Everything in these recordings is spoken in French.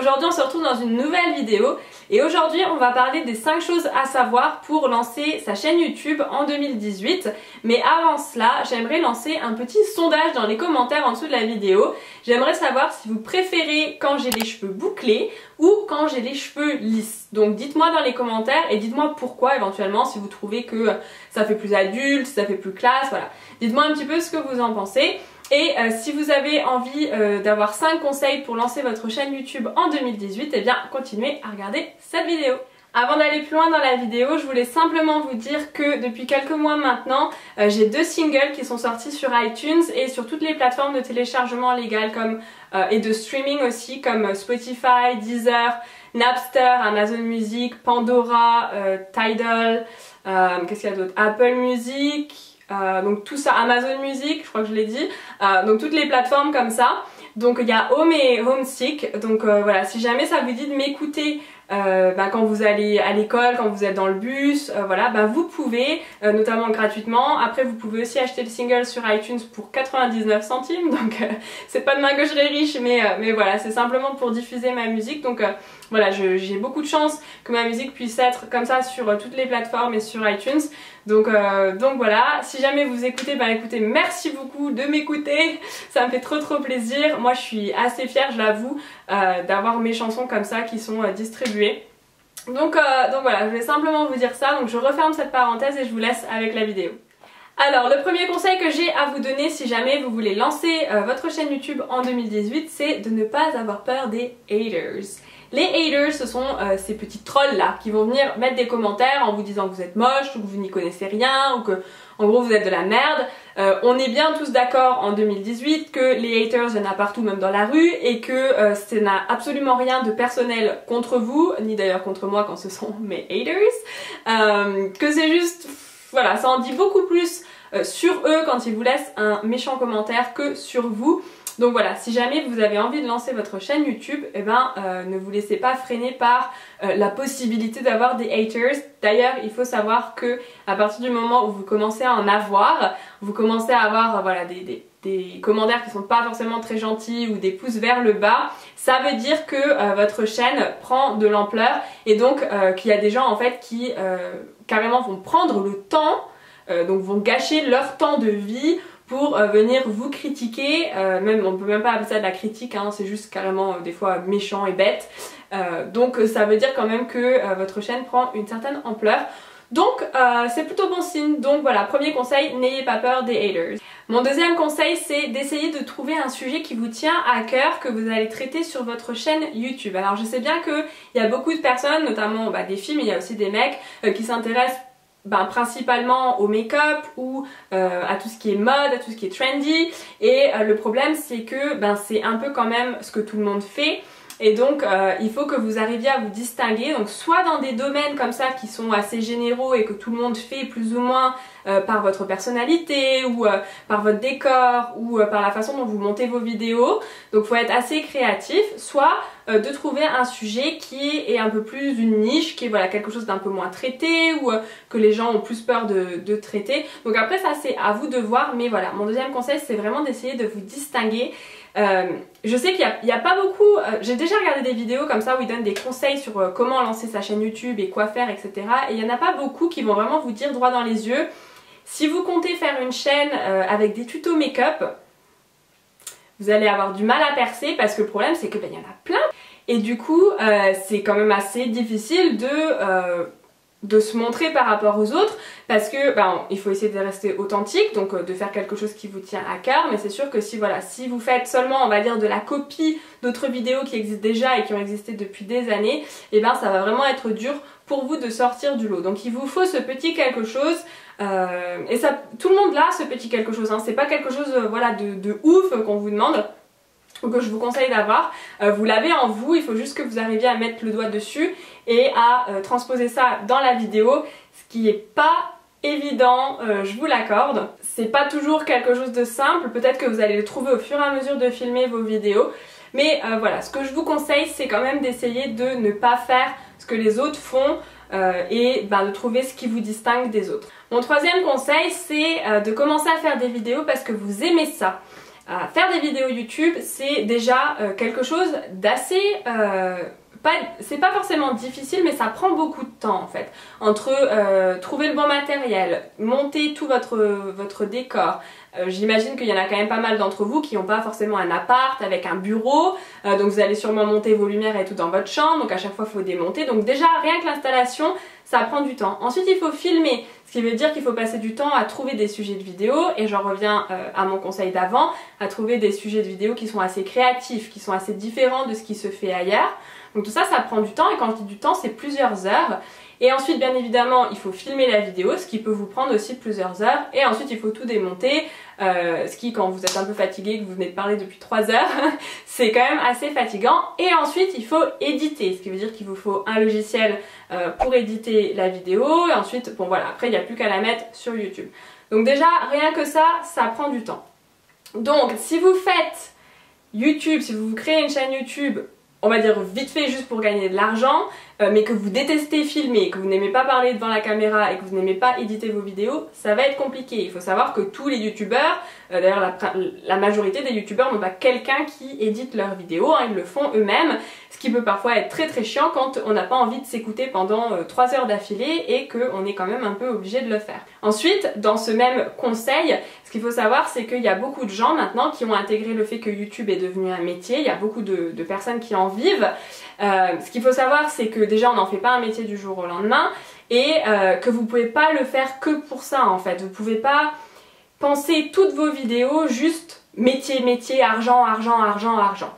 aujourd'hui on se retrouve dans une nouvelle vidéo et aujourd'hui on va parler des 5 choses à savoir pour lancer sa chaîne YouTube en 2018. Mais avant cela, j'aimerais lancer un petit sondage dans les commentaires en dessous de la vidéo. J'aimerais savoir si vous préférez quand j'ai les cheveux bouclés ou quand j'ai les cheveux lisses. Donc dites-moi dans les commentaires et dites-moi pourquoi éventuellement, si vous trouvez que ça fait plus adulte, si ça fait plus classe, voilà. Dites-moi un petit peu ce que vous en pensez. Et si vous avez envie d'avoir 5 conseils pour lancer votre chaîne YouTube en 2018, eh bien continuez à regarder cette vidéo. Avant d'aller plus loin dans la vidéo, je voulais simplement vous dire que depuis quelques mois maintenant, j'ai 2 singles qui sont sortis sur iTunes et sur toutes les plateformes de téléchargement légales et de streaming aussi comme Spotify, Deezer, Napster, Amazon Music, Pandora, Tidal, qu'est-ce qu'il y a d'autre, Apple Music. Donc tout ça, Amazon Music, je crois que je l'ai dit, donc toutes les plateformes comme ça. Donc il y a Home et Homesick, donc voilà, si jamais ça vous dit de m'écouter quand vous allez à l'école, quand vous êtes dans le bus, voilà, vous pouvez, notamment gratuitement. Après vous pouvez aussi acheter le single sur iTunes pour 99 centimes, donc c'est pas demain que je serai riche, mais voilà, c'est simplement pour diffuser ma musique. Donc voilà, j'ai beaucoup de chance que ma musique puisse être comme ça sur toutes les plateformes et sur iTunes. Donc voilà, si jamais vous écoutez, écoutez, merci beaucoup de m'écouter, ça me fait trop plaisir. Moi je suis assez fière, je l'avoue, d'avoir mes chansons comme ça qui sont distribuées. Donc voilà, je voulais simplement vous dire ça, donc je referme cette parenthèse et je vous laisse avec la vidéo. Alors le premier conseil que j'ai à vous donner si jamais vous voulez lancer votre chaîne YouTube en 2018, c'est de ne pas avoir peur des haters. Les haters, ce sont ces petits trolls là qui vont venir mettre des commentaires en vous disant que vous êtes moche ou que vous n'y connaissez rien ou que en gros vous êtes de la merde. On est bien tous d'accord en 2018 que les haters, il y en a partout même dans la rue et que ça n'a absolument rien de personnel contre vous, ni d'ailleurs contre moi quand ce sont mes haters, que c'est juste, voilà, ça en dit beaucoup plus sur eux quand ils vous laissent un méchant commentaire que sur vous. Donc voilà, si jamais vous avez envie de lancer votre chaîne YouTube, ne vous laissez pas freiner par la possibilité d'avoir des haters. D'ailleurs, il faut savoir que à partir du moment où vous commencez à en avoir, vous commencez à avoir voilà, des commentaires qui sont pas forcément très gentils ou des pouces vers le bas, ça veut dire que votre chaîne prend de l'ampleur et donc qu'il y a des gens en fait qui carrément vont prendre le temps, donc vont gâcher leur temps de vie pour venir vous critiquer, même on peut même pas appeler ça de la critique, hein, c'est juste carrément des fois méchant et bête. Donc ça veut dire quand même que votre chaîne prend une certaine ampleur. Donc c'est plutôt bon signe. Donc voilà, premier conseil, n'ayez pas peur des haters. Mon deuxième conseil, c'est d'essayer de trouver un sujet qui vous tient à cœur, que vous allez traiter sur votre chaîne YouTube. Alors je sais bien qu'il y a beaucoup de personnes, notamment des filles, mais il y a aussi des mecs qui s'intéressent principalement au make-up ou à tout ce qui est mode, à tout ce qui est trendy, et le problème c'est que c'est un peu quand même ce que tout le monde fait et donc il faut que vous arriviez à vous distinguer, donc soit dans des domaines comme ça qui sont assez généraux et que tout le monde fait plus ou moins par votre personnalité ou par votre décor ou par la façon dont vous montez vos vidéos, donc faut être assez créatif, soit de trouver un sujet qui est un peu plus une niche, qui est voilà, quelque chose d'un peu moins traité ou que les gens ont plus peur de traiter. Donc après ça c'est à vous de voir, mais voilà, mon deuxième conseil c'est vraiment d'essayer de vous distinguer. Je sais qu'il n'y a pas beaucoup, j'ai déjà regardé des vidéos comme ça où ils donnent des conseils sur comment lancer sa chaîne YouTube et quoi faire, etc. Et il n'y en a pas beaucoup qui vont vraiment vous dire droit dans les yeux, si vous comptez faire une chaîne avec des tutos make-up, vous allez avoir du mal à percer parce que le problème c'est que il y en a plein et du coup c'est quand même assez difficile de se montrer par rapport aux autres parce que il faut essayer de rester authentique, donc de faire quelque chose qui vous tient à cœur, mais c'est sûr que si vous faites seulement on va dire de la copie d'autres vidéos qui existent déjà et qui ont existé depuis des années, et ça va vraiment être dur pour vous de sortir du lot. Donc il vous faut ce petit quelque chose et ça, tout le monde l'a ce petit quelque chose, hein. C'est pas quelque chose voilà, de ouf qu'on vous demande ou que je vous conseille d'avoir, vous l'avez en vous, il faut juste que vous arriviez à mettre le doigt dessus et à transposer ça dans la vidéo, ce qui est pas évident, je vous l'accorde. C'est pas toujours quelque chose de simple, peut-être que vous allez le trouver au fur et à mesure de filmer vos vidéos, mais voilà, ce que je vous conseille c'est quand même d'essayer de ne pas faire ce que les autres font et de trouver ce qui vous distingue des autres. Mon troisième conseil c'est de commencer à faire des vidéos parce que vous aimez ça. faire des vidéos YouTube, c'est déjà quelque chose d'assez... c'est pas forcément difficile, mais ça prend beaucoup de temps en fait. Entre trouver le bon matériel, monter tout votre décor. J'imagine qu'il y en a quand même pas mal d'entre vous qui n'ont pas forcément un appart avec un bureau, donc vous allez sûrement monter vos lumières et tout dans votre chambre, donc à chaque fois il faut démonter. Donc déjà rien que l'installation, ça prend du temps. Ensuite il faut filmer, ce qui veut dire qu'il faut passer du temps à trouver des sujets de vidéo, et j'en reviens à mon conseil d'avant, à trouver des sujets de vidéo qui sont assez créatifs, qui sont assez différents de ce qui se fait ailleurs. Donc tout ça, ça prend du temps, et quand je dis du temps, c'est plusieurs heures. Et ensuite, bien évidemment, il faut filmer la vidéo, ce qui peut vous prendre aussi plusieurs heures. Et ensuite, il faut tout démonter, ce qui, quand vous êtes un peu fatigué, que vous venez de parler depuis 3 heures, c'est quand même assez fatigant. Et ensuite, il faut éditer, ce qui veut dire qu'il vous faut un logiciel pour éditer la vidéo. Et ensuite, bon voilà, après, il n'y a plus qu'à la mettre sur YouTube. Donc déjà, rien que ça prend du temps. Donc, si vous faites YouTube, si vous créez une chaîne YouTube, on va dire vite fait juste pour gagner de l'argent, mais que vous détestez filmer, que vous n'aimez pas parler devant la caméra et que vous n'aimez pas éditer vos vidéos, ça va être compliqué. Il faut savoir que tous les youtubeurs, d'ailleurs la majorité des youtubeurs n'ont pas quelqu'un qui édite leurs vidéos, hein, ils le font eux-mêmes, ce qui peut parfois être très très chiant quand on n'a pas envie de s'écouter pendant 3 heures d'affilée et qu'on est quand même un peu obligé de le faire. Ensuite, dans ce même conseil, ce qu'il faut savoir, c'est qu'il y a beaucoup de gens maintenant qui ont intégré le fait que YouTube est devenu un métier, il y a beaucoup de personnes qui en vivent. Ce qu'il faut savoir, c'est que déjà on n'en fait pas un métier du jour au lendemain, et que vous pouvez pas le faire que pour ça en fait. Vous pouvez pas penser toutes vos vidéos juste métier, métier, argent, argent, argent, argent.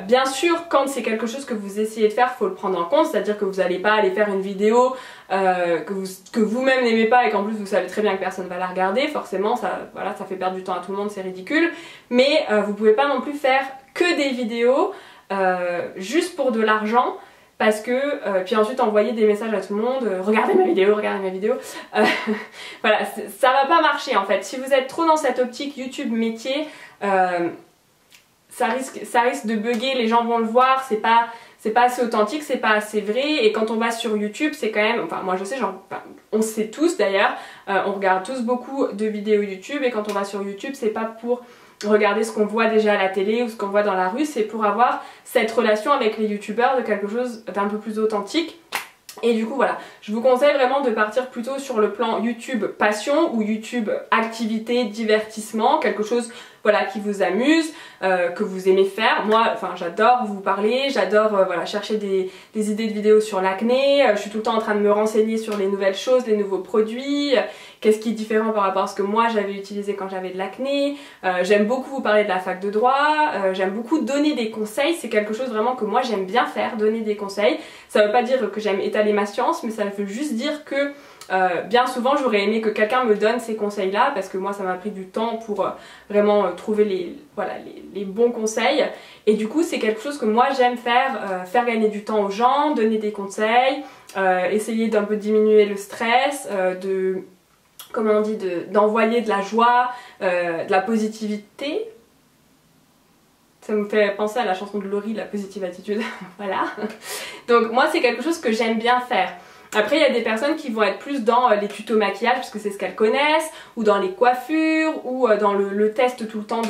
Bien sûr, quand c'est quelque chose que vous essayez de faire, faut le prendre en compte, c'est-à-dire que vous n'allez pas aller faire une vidéo que vous-même n'aimez pas et qu'en plus vous savez très bien que personne va la regarder, forcément ça, voilà, ça fait perdre du temps à tout le monde, c'est ridicule. Mais vous pouvez pas non plus faire que des vidéos juste pour de l'argent, parce que puis ensuite envoyer des messages à tout le monde, regardez ma vidéo, voilà, ça va pas marcher en fait. Si vous êtes trop dans cette optique YouTube métier, ça risque de bugger, les gens vont le voir, c'est pas assez authentique, c'est pas assez vrai. Et quand on va sur YouTube, c'est quand même, enfin moi je sais, on sait tous d'ailleurs, on regarde tous beaucoup de vidéos YouTube, et quand on va sur YouTube, c'est pas pour regarder ce qu'on voit déjà à la télé ou ce qu'on voit dans la rue, c'est pour avoir cette relation avec les youtubeurs de quelque chose d'un peu plus authentique. Et du coup voilà, je vous conseille vraiment de partir plutôt sur le plan YouTube passion ou YouTube activité, divertissement, quelque chose voilà qui vous amuse, que vous aimez faire. Moi, enfin j'adore vous parler, j'adore voilà, chercher des idées de vidéos sur l'acné, je suis tout le temps en train de me renseigner sur les nouvelles choses, les nouveaux produits, qu'est-ce qui est différent par rapport à ce que moi j'avais utilisé quand j'avais de l'acné. J'aime beaucoup vous parler de la fac de droit, j'aime beaucoup donner des conseils, c'est quelque chose vraiment que moi j'aime bien faire, donner des conseils. Ça veut pas dire que j'aime étaler ma science, mais ça veut juste dire que bien souvent j'aurais aimé que quelqu'un me donne ces conseils là, parce que moi ça m'a pris du temps pour vraiment trouver les bons conseils, et du coup c'est quelque chose que moi j'aime faire, faire gagner du temps aux gens, donner des conseils, essayer d'un peu diminuer le stress, comment on dit, d'envoyer de la joie, de la positivité. Ça me fait penser à la chanson de Laurie, la positive attitude, voilà. Donc moi c'est quelque chose que j'aime bien faire. Après il y a des personnes qui vont être plus dans les tutos maquillage parce que c'est ce qu'elles connaissent, ou dans les coiffures, ou dans le test tout le temps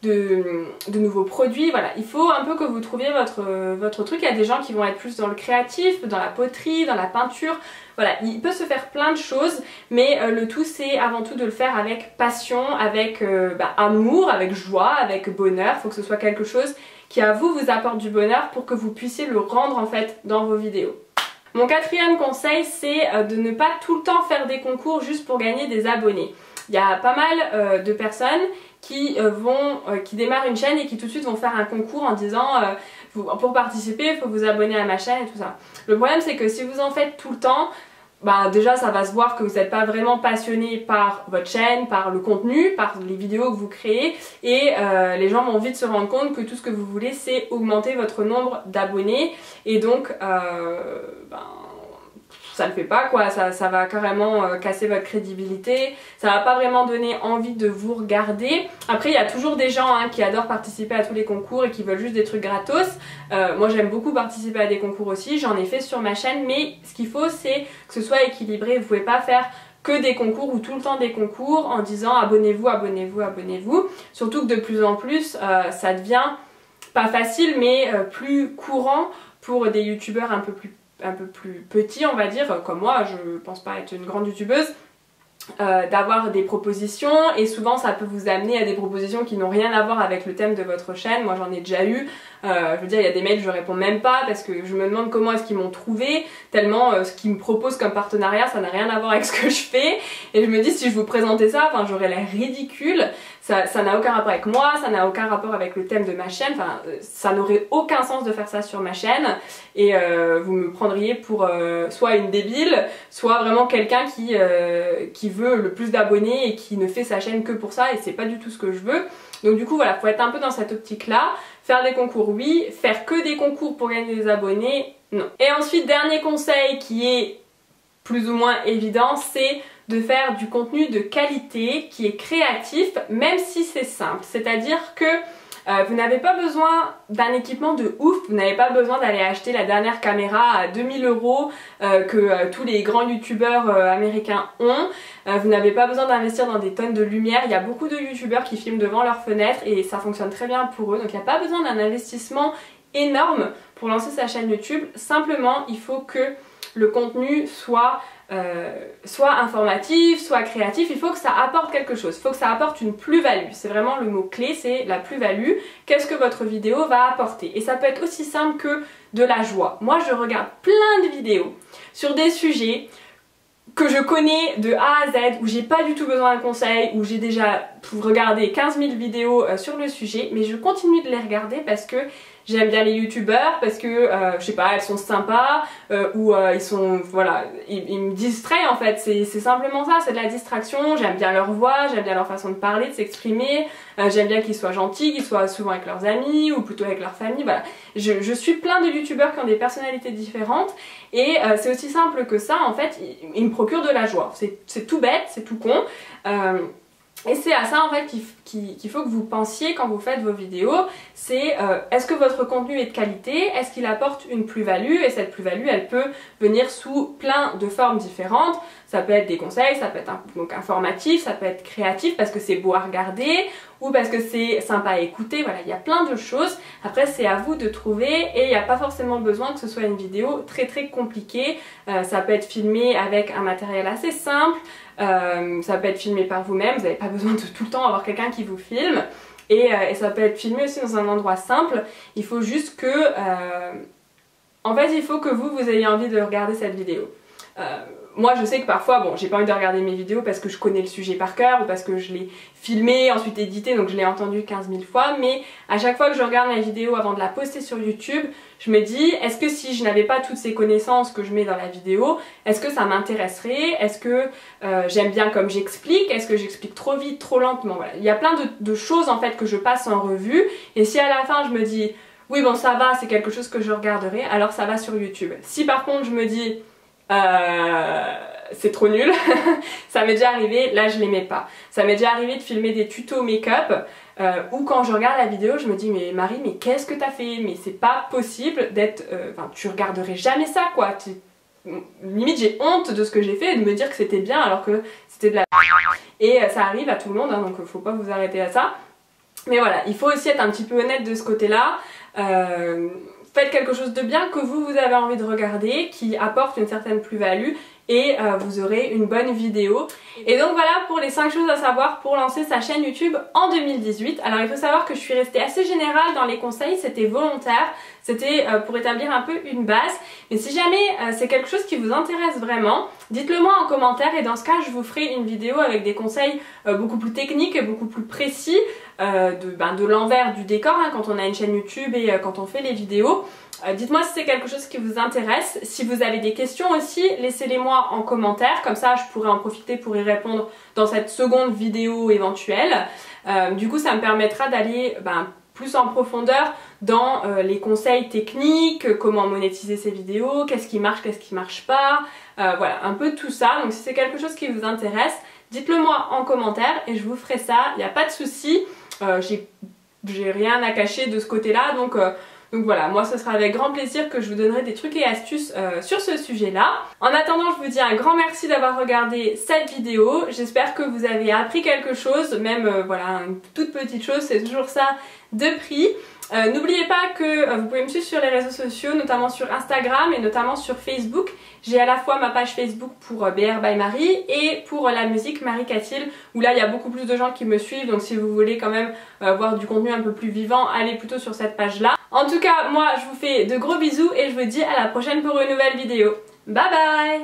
de nouveaux produits. Voilà, il faut un peu que vous trouviez votre truc. Il y a des gens qui vont être plus dans le créatif, dans la poterie, dans la peinture. Voilà, il peut se faire plein de choses, mais le tout c'est avant tout de le faire avec passion, avec amour, avec joie, avec bonheur. Il faut que ce soit quelque chose qui à vous apporte du bonheur pour que vous puissiez le rendre en fait dans vos vidéos. Mon quatrième conseil, c'est de ne pas tout le temps faire des concours juste pour gagner des abonnés. Il y a pas mal de personnes qui démarrent une chaîne et qui tout de suite vont faire un concours en disant pour participer il faut vous abonner à ma chaîne et tout ça. Le problème c'est que si vous en faites tout le temps, bah déjà ça va se voir que vous n'êtes pas vraiment passionné par votre chaîne, par le contenu, par les vidéos que vous créez, et les gens vont vite se rendre compte que tout ce que vous voulez c'est augmenter votre nombre d'abonnés, et donc ça le fait pas quoi, ça va carrément casser votre crédibilité, ça va pas vraiment donner envie de vous regarder. Après il y a toujours des gens qui adorent participer à tous les concours et qui veulent juste des trucs gratos. Moi j'aime beaucoup participer à des concours aussi, j'en ai fait sur ma chaîne, mais ce qu'il faut c'est que ce soit équilibré. Vous pouvez pas faire que des concours ou tout le temps des concours en disant abonnez-vous, abonnez-vous, abonnez-vous. Surtout que de plus en plus ça devient pas facile mais plus courant pour des youtubeurs un peu plus petits, on va dire, comme moi. Je pense pas être une grande youtubeuse, d'avoir des propositions, et souvent ça peut vous amener à des propositions qui n'ont rien à voir avec le thème de votre chaîne. Moi j'en ai déjà eu, je veux dire, il y a des mails je réponds même pas parce que je me demande comment est-ce qu'ils m'ont trouvé, tellement ce qu'ils me proposent comme partenariat ça n'a rien à voir avec ce que je fais, et je me dis si je vous présentais ça, enfin j'aurais l'air ridicule. Ça n'a aucun rapport avec moi, ça n'a aucun rapport avec le thème de ma chaîne, enfin ça n'aurait aucun sens de faire ça sur ma chaîne, et vous me prendriez pour soit une débile, soit vraiment quelqu'un qui veut le plus d'abonnés et qui ne fait sa chaîne que pour ça, et c'est pas du tout ce que je veux. Donc du coup voilà, faut être un peu dans cette optique là. Faire des concours oui, faire que des concours pour gagner des abonnés non. Et ensuite dernier conseil qui est plus ou moins évident, c'est de faire du contenu de qualité qui est créatif même si c'est simple. C'est-à-dire que vous n'avez pas besoin d'un équipement de ouf, vous n'avez pas besoin d'aller acheter la dernière caméra à 2000 € que tous les grands youtubeurs américains ont. Vous n'avez pas besoin d'investir dans des tonnes de lumière. Il y a beaucoup de youtubeurs qui filment devant leur fenêtre et ça fonctionne très bien pour eux. Donc il n'y a pas besoin d'un investissement énorme pour lancer sa chaîne YouTube. Simplement il faut que le contenu soit informatif, soit créatif. Il faut que ça apporte quelque chose, il faut que ça apporte une plus-value. C'est vraiment le mot clé, c'est la plus-value. Qu'est-ce que votre vidéo va apporter? Et ça peut être aussi simple que de la joie. Moi je regarde plein de vidéos sur des sujets que je connais de A à Z, où j'ai pas du tout besoin d'un conseil, où j'ai déjà regardé 15 000 vidéos sur le sujet, mais je continue de les regarder parce que j'aime bien les youtubeurs, parce que je sais pas, elles sont sympas, ou ils sont, voilà, ils me distraient en fait, c'est simplement ça, c'est de la distraction. J'aime bien leur voix, j'aime bien leur façon de parler, de s'exprimer, j'aime bien qu'ils soient gentils, qu'ils soient souvent avec leurs amis ou plutôt avec leur famille, voilà. Je suis plein de youtubeurs qui ont des personnalités différentes, et c'est aussi simple que ça en fait, ils me procurent de la joie. C'est tout bête, c'est tout con. Et c'est à ça en fait qu'il faut que vous pensiez quand vous faites vos vidéos, c'est est-ce que votre contenu est de qualité, est-ce qu'il apporte une plus-value, et cette plus-value elle peut venir sous plein de formes différentes. Ça peut être des conseils, ça peut être donc informatif, ça peut être créatif parce que c'est beau à regarder ou parce que c'est sympa à écouter, voilà, il y a plein de choses. Après c'est à vous de trouver, et il n'y a pas forcément besoin que ce soit une vidéo très compliquée. Ça peut être filmé avec un matériel assez simple, ça peut être filmé par vous-même, vous n'avez pas besoin de tout le temps avoir quelqu'un qui vous filme, et ça peut être filmé aussi dans un endroit simple. Il faut juste que en fait il faut que vous ayez envie de regarder cette vidéo. Moi je sais que parfois, bon, j'ai pas envie de regarder mes vidéos parce que je connais le sujet par cœur ou parce que je l'ai filmé, ensuite édité, donc je l'ai entendu 15 000 fois, mais à chaque fois que je regarde ma vidéo avant de la poster sur YouTube, je me dis, est-ce que si je n'avais pas toutes ces connaissances que je mets dans la vidéo, est-ce que ça m'intéresserait? Est-ce que j'aime bien comme j'explique? Est-ce que j'explique trop vite, trop lentement? Voilà. Il y a plein de choses en fait que je passe en revue, et si à la fin je me dis, oui bon ça va, c'est quelque chose que je regarderai, alors ça va sur YouTube. Si par contre je me dis, c'est trop nul, ça m'est déjà arrivé, là je les mets pas. Ça m'est déjà arrivé de filmer des tutos make-up où quand je regarde la vidéo je me dis mais Marie, mais qu'est-ce que t'as fait? Mais c'est pas possible d'être... Enfin tu regarderais jamais ça quoi. Limite j'ai honte de ce que j'ai fait et de me dire que c'était bien alors que c'était de la... Et ça arrive à tout le monde hein, donc faut pas vous arrêter à ça. Mais voilà, il faut aussi être un petit peu honnête de ce côté-là. Faites quelque chose de bien que vous avez envie de regarder, qui apporte une certaine plus-value, et vous aurez une bonne vidéo. Et donc voilà pour les 5 choses à savoir pour lancer sa chaîne YouTube en 2018. Alors il faut savoir que je suis restée assez générale dans les conseils, c'était volontaire, c'était pour établir un peu une base. Mais si jamais c'est quelque chose qui vous intéresse vraiment, dites-le moi en commentaire, et dans ce cas je vous ferai une vidéo avec des conseils beaucoup plus techniques et beaucoup plus précis de l'envers du décor hein, quand on a une chaîne YouTube et quand on fait les vidéos. Dites-moi si c'est quelque chose qui vous intéresse. Si vous avez des questions aussi, laissez-les moi en commentaire, comme ça je pourrai en profiter pour y répondre dans cette seconde vidéo éventuelle. Du coup ça me permettra d'aller plus en profondeur dans les conseils techniques, comment monétiser ces vidéos, qu'est-ce qui marche pas, voilà, un peu tout ça. Donc si c'est quelque chose qui vous intéresse, dites-le moi en commentaire et je vous ferai ça, il n'y a pas de souci. J'ai rien à cacher de ce côté-là, donc Donc voilà, moi ce sera avec grand plaisir que je vous donnerai des trucs et astuces sur ce sujet-là. En attendant, je vous dis un grand merci d'avoir regardé cette vidéo. J'espère que vous avez appris quelque chose, même voilà, une toute petite chose, c'est toujours ça de prix. N'oubliez pas que vous pouvez me suivre sur les réseaux sociaux, notamment sur Instagram et notamment sur Facebook. J'ai à la fois ma page Facebook pour BR by Marie et pour la musique Marie Cathil, où là il y a beaucoup plus de gens qui me suivent, donc si vous voulez quand même voir du contenu un peu plus vivant, allez plutôt sur cette page là. En tout cas, moi je vous fais de gros bisous et je vous dis à la prochaine pour une nouvelle vidéo. Bye bye!